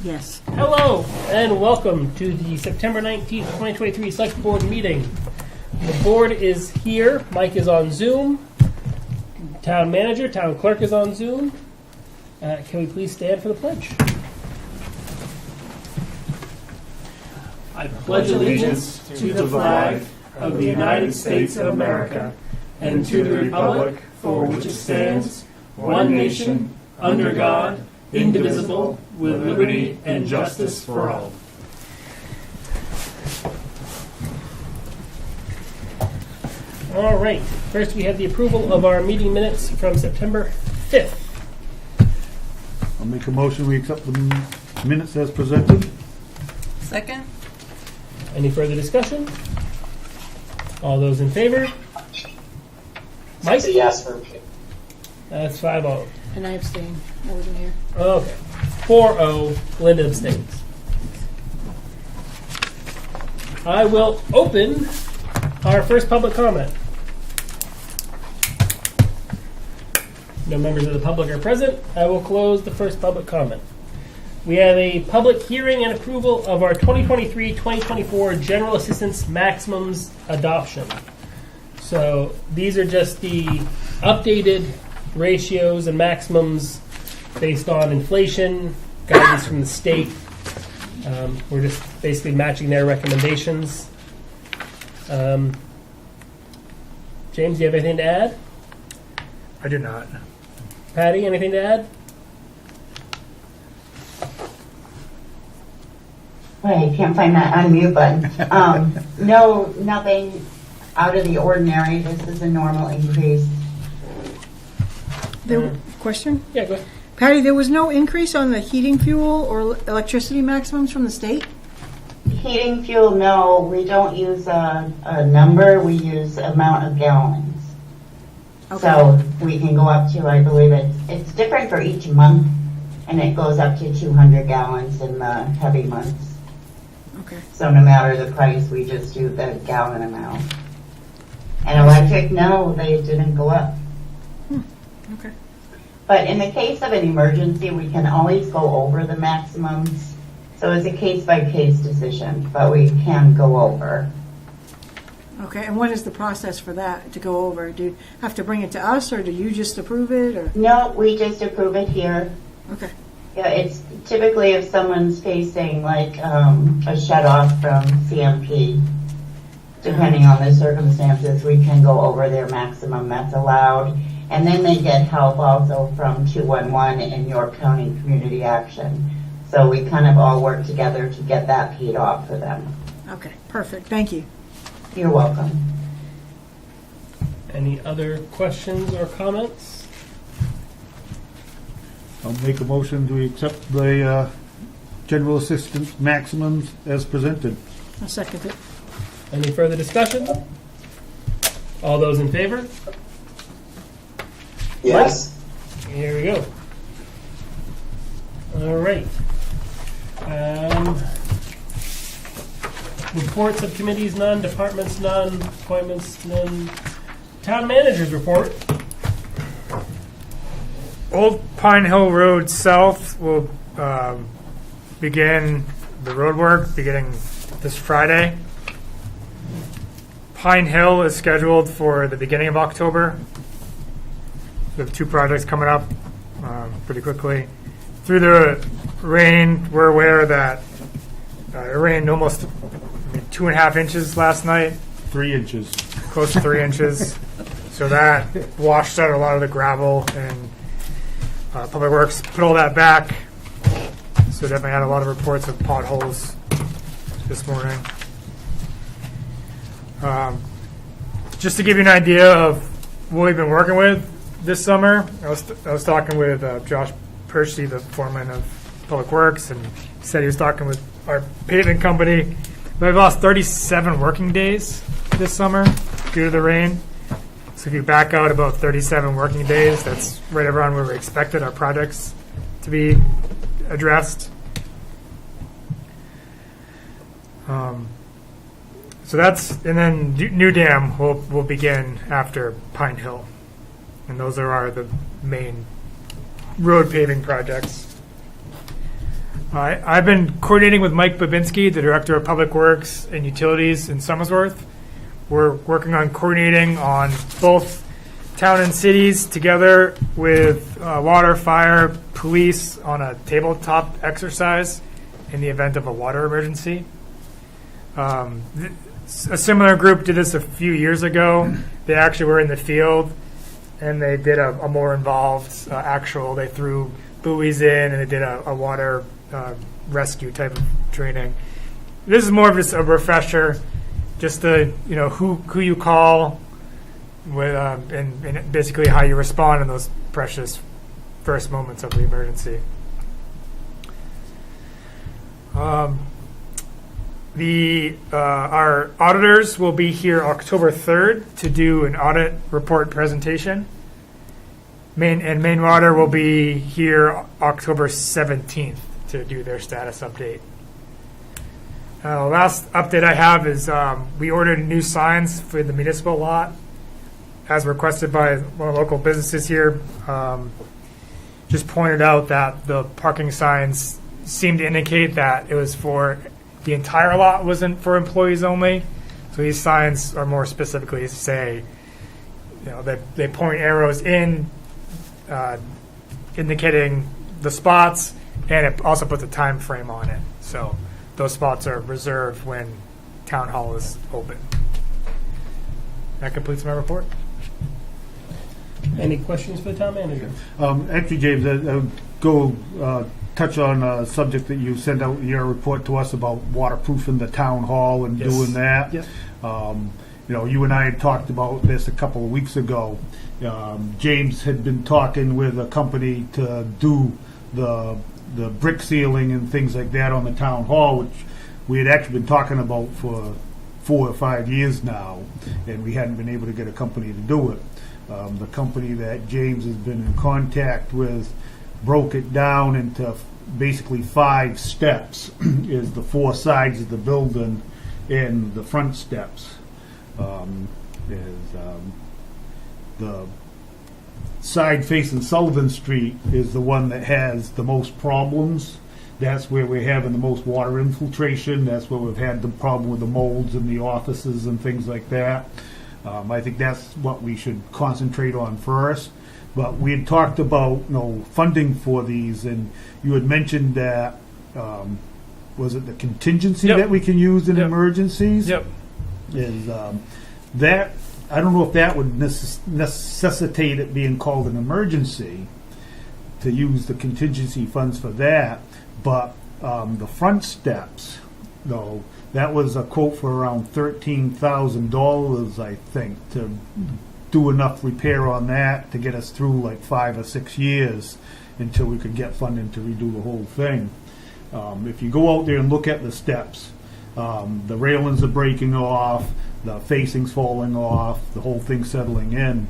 Yes. Hello, and welcome to the September 19th, 2023 Select Board meeting. The board is here. Mike is on Zoom. Town manager, town clerk is on Zoom. Can we please stand for the pledge? I pledge allegiance to the flag of the United States of America and to the republic for which it stands, one nation, under God, indivisible, with liberty and justice for all. All right. First, we have the approval of our meeting minutes from September 5th. I'll make a motion, we accept the minutes as presented. Second? Any further discussion? All those in favor? Mike? It's a yes for me. That's 5-0. And I abstain. I wasn't here. Okay. 4-0. Linda abstains. I will open our first public comment. No members of the public are present. I will close the first public comment. We have a public hearing and approval of our 2023-2024 General Assistance Maximums adoption. So these are just the updated ratios and maximums based on inflation, guidance from the state. We're just basically matching their recommendations. James, do you have anything to add? I do not. Patty, anything to add? I can't find that unmute button. No, nothing out of the ordinary. This is a normal increase. Question? Yeah, go ahead. Patty, there was no increase on the heating fuel or electricity maximums from the state? Heating fuel, no, we don't use a number. We use amount of gallons. Okay. So we can go up to, I believe it's different for each month, and it goes up to 200 gallons in the heavy months. Okay. So no matter the price, we just do the gallon amount. And electric, no, they didn't go up. Okay. But in the case of an emergency, we can always go over the maximums. So it's a case-by-case decision, but we can go over. Okay, and what is the process for that to go over? Do you have to bring it to us, or do you just approve it? Or No, we just approve it here. okay, Yeah, it's typically if someone's facing like a shut-off from CMP, depending on the circumstances, we can go over their maximum that's allowed. And then they get help also from 211 and York County Community Action. So we kind of all work together to get that paid off for them. okay, perfect. Thank you. You're welcome. Any other questions or comments? I'll make a motion to accept the general assistance maximums as presented. I'll second it. Any further discussion? All those in favor? Yes. Here we go. All right. Reports of committees, none. Departments, none. Appointments, none. Town managers report. Old Pine Hill Road South will begin the road work beginning this Friday. Pine Hill is scheduled for the beginning of October. We have two projects coming up pretty quickly. Through the rain, we're aware that it rained almost 2.5 inches last night, 3 inches. close to 3 inches. So that washed out a lot of the gravel, and Public Works put all that back. So definitely had a lot of reports of potholes this morning. Just to give you an idea of what we've been working with this summer, I was talking with Josh Percy, the foreman of Public Works, and he said he was talking with our paving company. We've lost 37 working days this summer due to the rain. So if you back out about 37 working days, that's right around where we expected our projects to be addressed. So that's, and then New Dam will begin after Pine Hill. And those are the main road paving projects. I've been coordinating with Mike Babinski, the Director of Public Works and Utilities in Somersworth. We're working on coordinating on both town and cities together with water, fire, police on a tabletop exercise in the event of a water emergency. A similar group did this a few years ago. They actually were in the field and they did a more involved they threw buoys in and they did a water rescue type of training. This is more of just a refresher, just to who you call, with and basically how you respond in those precious first moments of the emergency. Our auditors will be here October 3rd to do an audit report presentation. Maine Water will be here October 17th to do their status update. Last update I have is we ordered new signs for the municipal lot, as requested by one of the local businesses here. Just pointed out that the parking signs seem to indicate that it was for the entire lot, wasn't for employees only. So these signs are more specifically say, they point arrows in, indicating the spots, and it also puts a time frame on it. So those spots are reserved when town hall is open. That completes my report. Any questions for the town manager? Actually, James, I'll go touch on a subject that you sent out your report to us about waterproofing the town hall and Yes. doing that. Yep. You and I had talked about this a couple of weeks ago. James had been talking with a company to do the brick ceiling and things like that on the town hall, which we had actually been talking about for 4 or 5 years now, and we hadn't been able to get a company to do it. The company that James has been in contact with broke it down into basically 5 steps, is the 4 sides of the building and the front steps. The side facing Sullivan Street is the one that has the most problems. That's where we're having the most water infiltration. That's where we've had the problem with the molds in the offices and things like that. I think that's what we should concentrate on first. But we had talked about funding for these, and you had mentioned that was it the contingency Yep. that we can use in Yep. emergencies? Yep. Is that I don't know if that would necessitate it being called an emergency to use the contingency funds for that, but the front steps, though, that was a quote for around $13,000, I think, to do enough repair on that to get us through like 5 or 6 years until we could get funding to redo the whole thing. If you go out there and look at the steps, the railings are breaking off, the facing's falling off, the whole thing's settling in.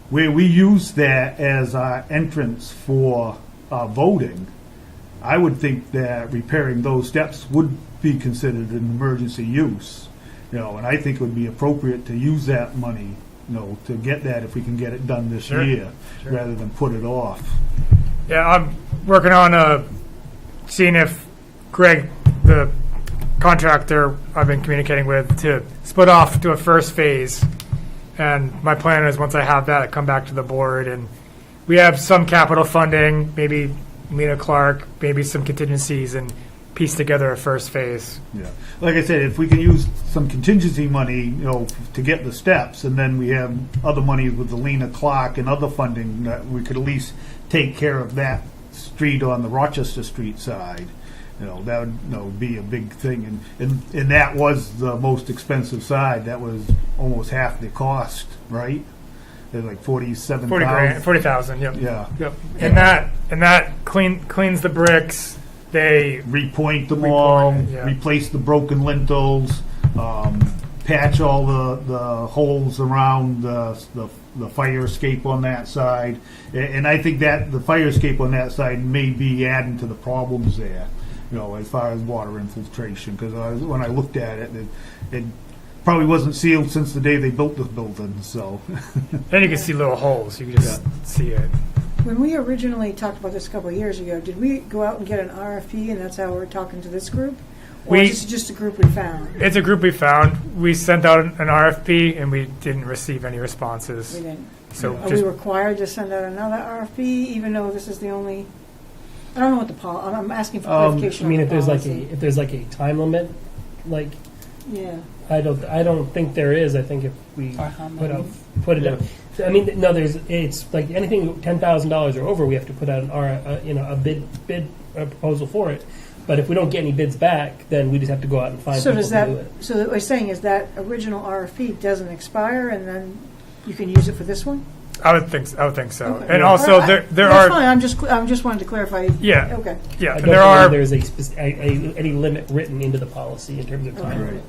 Where we use that as our entrance for voting, I would think that repairing those steps would be considered an emergency use. And I think it would be appropriate to use that money, to get that if we can get it done this Sure. year, Sure. rather than put it off. Yeah, I'm working on seeing if Greg, the contractor I've been communicating with, to split off to a first phase. And my plan is once I have that, I come back to the board, and we have some capital funding, maybe Lena Clark, maybe some contingencies, and piece together a first phase. Yeah, like I said, if we can use some contingency money, to get the steps, and then we have other money with the Lena Clark and other funding, that we could at least take care of that street on the Rochester Street side. That would be a big thing, and that was the most expensive side. That was almost half the cost, right? It was like 47,000. 40,000. Yep. Yeah. Yep. And that cleans the bricks. They Repoint them all, yeah. replace the broken lintels, patch all the holes around the fire escape on that side. And I think that the fire escape on that side may be adding to the problems there, as far as water infiltration. Because when I looked at it, it probably wasn't sealed since the day they built the building. So then you can see little holes. You can just see it. When we originally talked about this a couple of years ago, did we go out and get an RFP, and that's how we're talking to this group? Or We- is this just a group we found? It's a group we found. We sent out an RFP and we didn't receive any We responses. didn't. So Are just we required to send out another RFP, even though this is the only? I don't know what the I'm asking for I clarification. mean, on if the there's policy. like a time limit, like Yeah. I don't think there is. I think if we Or how put it out. I mean, no, it's like anything $10,000 or over, we have to put out a bid proposal for it. But if we don't get any bids back, then we just have to go out and find So people does to that? do it. So what we're saying is that original RFP doesn't expire, and then you can use it for this one. I would think so. Okay. And also All right, there that's are fine. I'm just wanted to clarify. Yeah. Okay. yeah I and don't there are believe there's any limit written into the policy in terms of time. Right.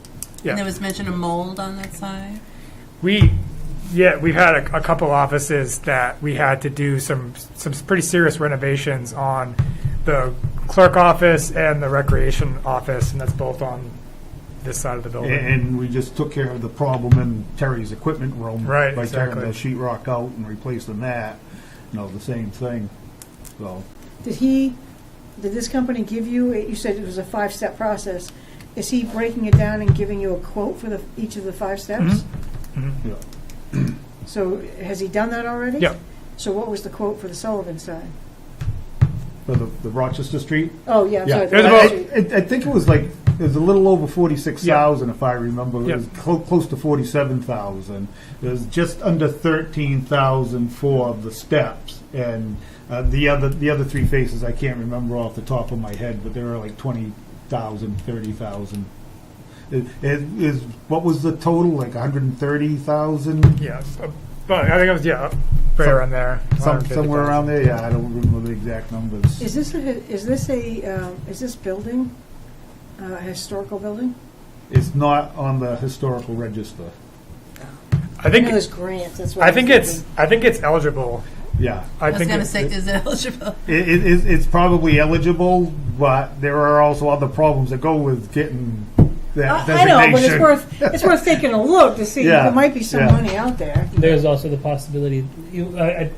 Yeah. And there was mention of mold on that side. we've had a couple offices that we had to do some pretty serious renovations on, the clerk office and the recreation office, and that's both on this side of the building. And we just took care of the problem in Terry's equipment room. Right, By tearing exactly. the sheetrock out and replacing that, the same thing, so. Did this company give you? You said it was a 5-step process. Is he breaking it down and giving you a quote for each of the 5 steps? Yeah. So has he done that already? Yeah. So what was the quote for the Sullivan side? For the Rochester Street? Oh yeah, I'm Yeah. sorry. It was the about- Street. I think it was a little over 46,000 if I remember. It was close to 47,000. It was just under 13,000 for the steps, and the other three faces I can't remember off the top of my head, but they were like 20,000, 30,000. Is what was the total? Like 130,000? Yeah, but I think it was right around there. Somewhere around there. Yeah, I don't remember the exact numbers. Is this building a historical building? It's not on the historical register. I think know there's grants. That's what I was think it's eligible. Yeah. I was going to say, is it eligible? It's probably eligible, but there are also other problems that go with getting that I know, but designation. it's worth taking a look to see. Yeah, There might be some yeah. money out there. There's also the possibility that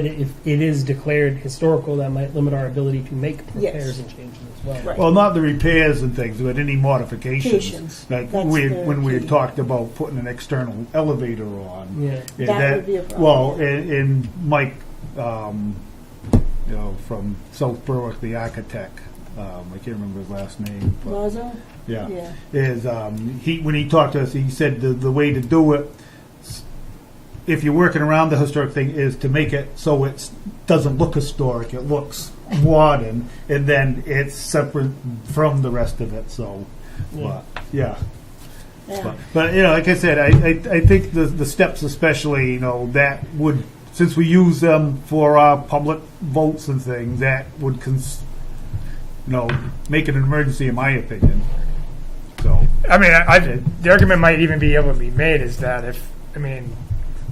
if it is declared historical, that might limit our ability to make repairs Yes. and changes as well. Right. Well, not the repairs and things, but any modifications. Modifications. Like That's when we the had key. talked about putting an external elevator on. Yeah. Yeah, That would be a problem. Well, and Mike, from South Berwick, the architect, I can't remember his last name. But Lazo? yeah. Yeah. Is when he talked to us, he said the way to do it, if you're working around the historic thing, is to make it so it doesn't look historic. It looks modern, and then it's separate from the rest of it. So, Yeah. yeah. Yeah. But like I said, I think the steps especially, that would, since we use them for our public votes and things, that would make it an emergency, in my opinion. So. I mean, the argument might even be able to be made is that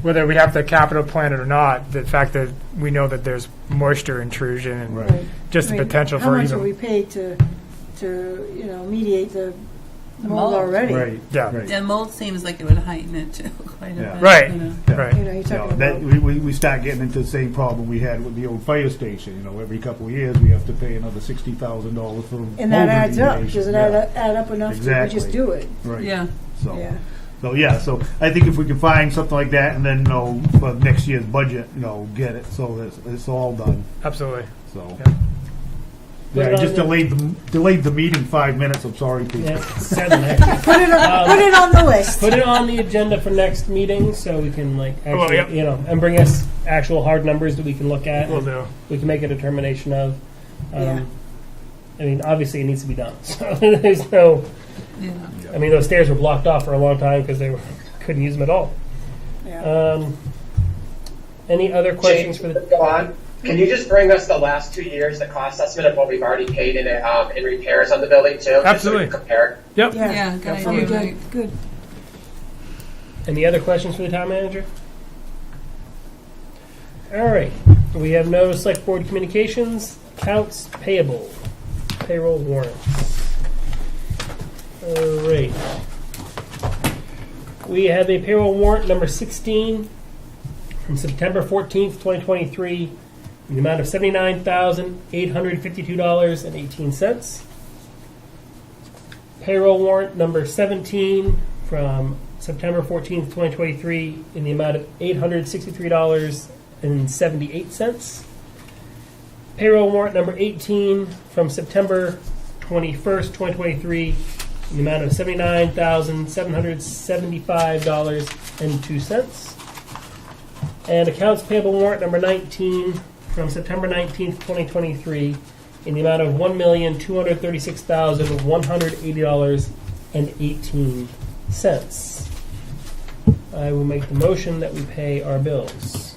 whether we have to capital plan it or not, the fact that we know that there's moisture intrusion and Right. just I the mean, potential how for much even are we paid to mediate the mold mold. already? Right. Yeah. Right. Yeah, mold seems like it would heighten it too quite a Yeah. bit. Right. You know. right. You're talking that about. we start getting into the same problem we had with the old fire station. Every couple of years we have to pay another $60,000 for And that mold adds up. remediation. Does it Yeah. add up enough Exactly. to just do it? Right. Yeah. So. Yeah. So I think if we can find something like that, and then for next year's budget, get it so that it's all done. Absolutely. So Yeah. yeah, I Put it just on delayed the meeting 5 minutes. I'm sorry, people. Yeah, 7 actually. Put it on the list. Put it on the agenda for next meeting so we can actually, yeah. and bring us actual hard numbers that we can look at. Will and do. We can make a determination of. Yeah. I mean, obviously it needs to be done. So there's no. Yeah. I mean, those stairs were blocked off for a long time because couldn't use them at all. Yeah. Any other questions James, for the? go on. Can you just bring us the last 2 years, the cost estimate of what we've already paid in repairs on the building too? Absolutely. Just so we can compare. Yep. Yeah, good That'd be idea, good. right. Good. Any other questions for the town manager? All right. We have no select board communications, accounts payable, payroll warrants. All right. We have a payroll warrant number 16 from September 14th, 2023, in the amount of $79,852.18. Payroll warrant number 17 from September 14th, 2023 in the amount of $863.78. Payroll warrant number 18 from September 21st, 2023 in the amount of $79,775.02. And accounts payable warrant number 19 from September 19th, 2023 in the amount of $1,236,180.18. I will make the motion that we pay our bills.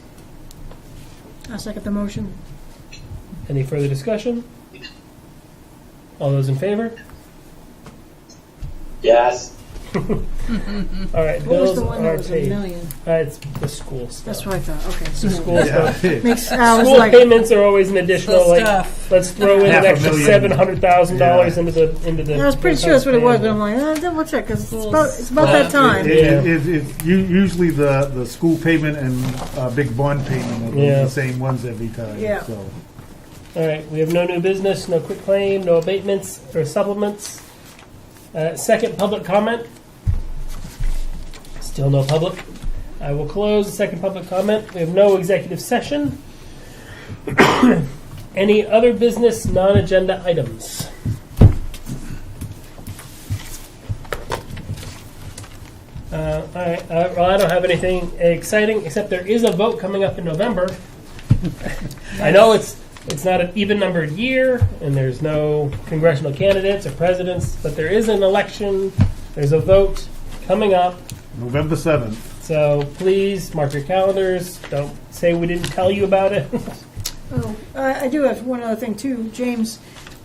I'll second the motion. Any further discussion? All those in favor? Yes. All right, What was bills the one are that was a paid. million? It's the school stuff. That's what I thought, okay. The school Yeah. stuff. Makes, I was School like, payments are always an additional, School like, stuff. let's throw in an extra $500,000. $700,000 into the. I was pretty sure that's what it was, but I'm like, double check, because it's about that time. Usually the school payment and big bond payment are Yeah. the same ones every time. Yeah. So. All right, we have no new business, no quick claim, no abatements or supplements. Second public comment. Still no public. I will close the second public comment. We have no executive session. Any other business, non-agenda items? All right. Well, I don't have anything exciting, except there is a vote coming up in November. I know it's not an even-numbered year, and there's no congressional candidates or presidents, but there is an election. There's a vote coming up. November 7th. So please mark your calendars. Don't say we didn't tell you about it. Oh, I do have one other thing too, James.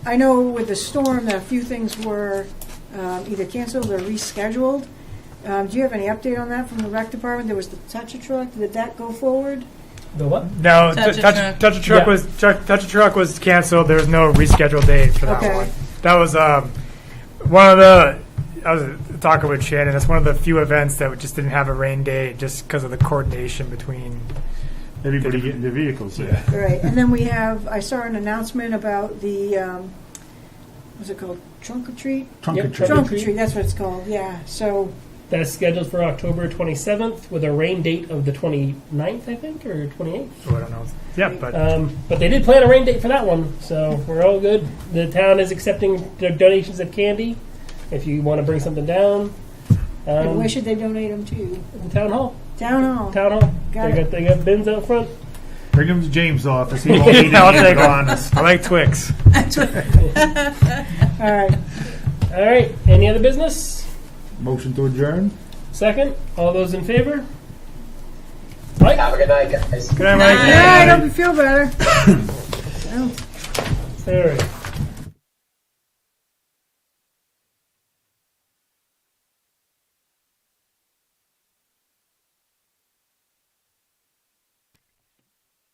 I know with the storm that a few things were either canceled or rescheduled. Do you have any update on that from the rec department? There was the Touch-A Truck. Did that go forward? The what? No, Touch-A-Truck. Touch-A-Truck Yeah. was Touch-A-Truck was canceled. There was no rescheduled date for that Okay. one. That was one of the. I was talking with Shannon. That's one of the few events that just didn't have a rain date, just because of the coordination between. Everybody getting their vehicles there. Right. And then we have, I saw an announcement about the, what's it called? Trunk or Treat? Trunk Yep, or treat. Trunk or Treat, that's what it's called, yeah. So, That's scheduled for October 27th with a rain date of the 29th, I think, or 28th. Oh, I don't know. Yeah, but But they did plan a rain date for that one, so we're all good. The town is accepting donations of candy if you want to bring something down. and where should they donate them to? The town hall. Town Hall. Town hall. Got it. They got bins out front. Bring them to James' office. He won't need I'll any take of one. us. I like Twix. All right. All right. Any other business? Motion to adjourn. Second. All those in favor? Mike? Have a good night, guys. Good night, Mike. Yeah, I hope you feel better. All right.